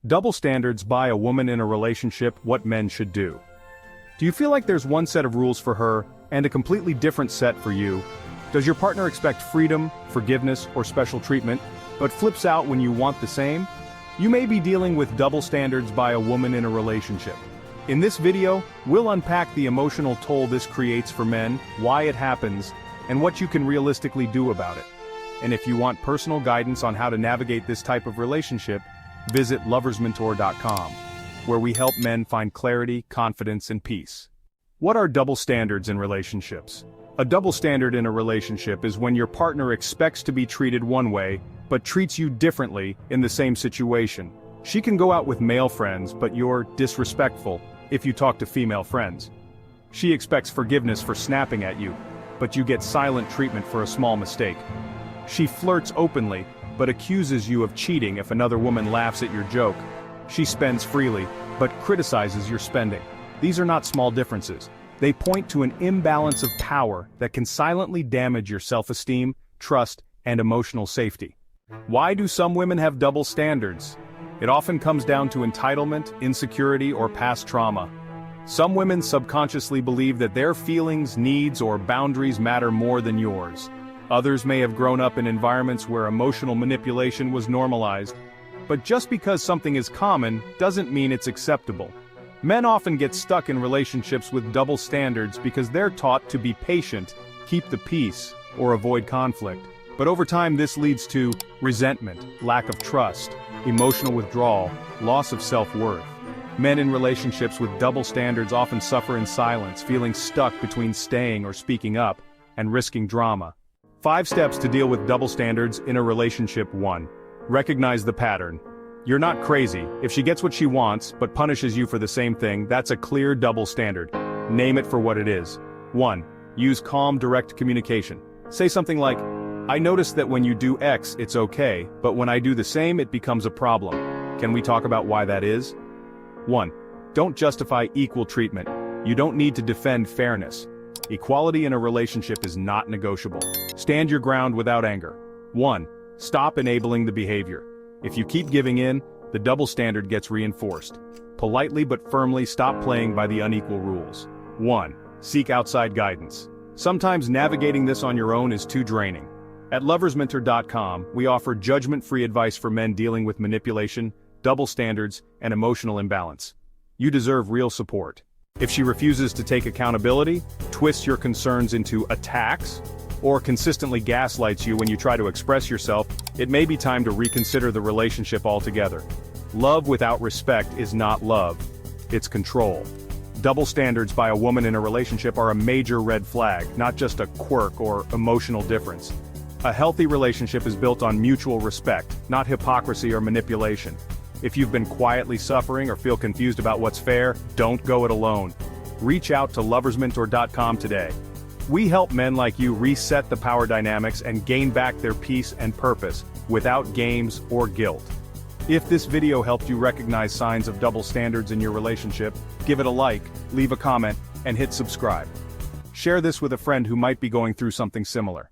Double standards by a woman in a relationship, what men should do. Do you feel like there's one set of rules for her, and a completely different set for you? Does your partner expect freedom, forgiveness, or special treatment, but flips out when you want the same? You may be dealing with double standards by a woman in a relationship. In this video, we'll unpack the emotional toll this creates for men, why it happens, and what you can realistically do about it. And if you want personal guidance on how to navigate this type of relationship, visit loversmentor.com, where we help men find clarity, confidence, and peace. What are double standards in relationships? A double standard in a relationship is when your partner expects to be treated one way, but treats you differently in the same situation. She can go out with male friends, but you're disrespectful if you talk to female friends. She expects forgiveness for snapping at you, but you get silent treatment for a small mistake. She flirts openly, but accuses you of cheating if another woman laughs at your joke. She spends freely, but criticizes your spending. These are not small differences. They point to an imbalance of power that can silently damage your self-esteem, trust, and emotional safety. Why do some women have double standards? It often comes down to entitlement, insecurity, or past trauma. Some women subconsciously believe that their feelings, needs, or boundaries matter more than yours. Others may have grown up in environments where emotional manipulation was normalized. But just because something is common doesn't mean it's acceptable. Men often get stuck in relationships with double standards because they're taught to be patient, keep the peace, or avoid conflict. But over time this leads to resentment, lack of trust, emotional withdrawal, loss of self-worth. Men in relationships with double standards often suffer in silence, feeling stuck between staying or speaking up, and risking drama. 5 steps to deal with double standards in a relationship. 1. Recognize the pattern. You're not crazy. If she gets what she wants, but punishes you for the same thing, that's a clear double standard. Name it for what it is. 1. Use calm, direct communication. Say something like, "I notice that when you do X, it's okay, but when I do the same, it becomes a problem. Can we talk about why that is?" 1. Don't justify equal treatment. You don't need to defend fairness. Equality in a relationship is not negotiable. Stand your ground without anger. 1. Stop enabling the behavior. If you keep giving in, the double standard gets reinforced. Politely but firmly stop playing by the unequal rules. 1. Seek outside guidance. Sometimes navigating this on your own is too draining. At loversmentor.com, we offer judgment-free advice for men dealing with manipulation, double standards, and emotional imbalance. You deserve real support. If she refuses to take accountability, twists your concerns into attacks, or consistently gaslights you when you try to express yourself, it may be time to reconsider the relationship altogether. Love without respect is not love, it's control. Double standards by a woman in a relationship are a major red flag, not just a quirk or emotional difference. A healthy relationship is built on mutual respect, not hypocrisy or manipulation. If you've been quietly suffering or feel confused about what's fair, don't go it alone. Reach out to loversmentor.com today. We help men like you reset the power dynamics and gain back their peace and purpose, without games or guilt. If this video helped you recognize signs of double standards in your relationship, give it a like, leave a comment, and hit subscribe. Share this with a friend who might be going through something similar.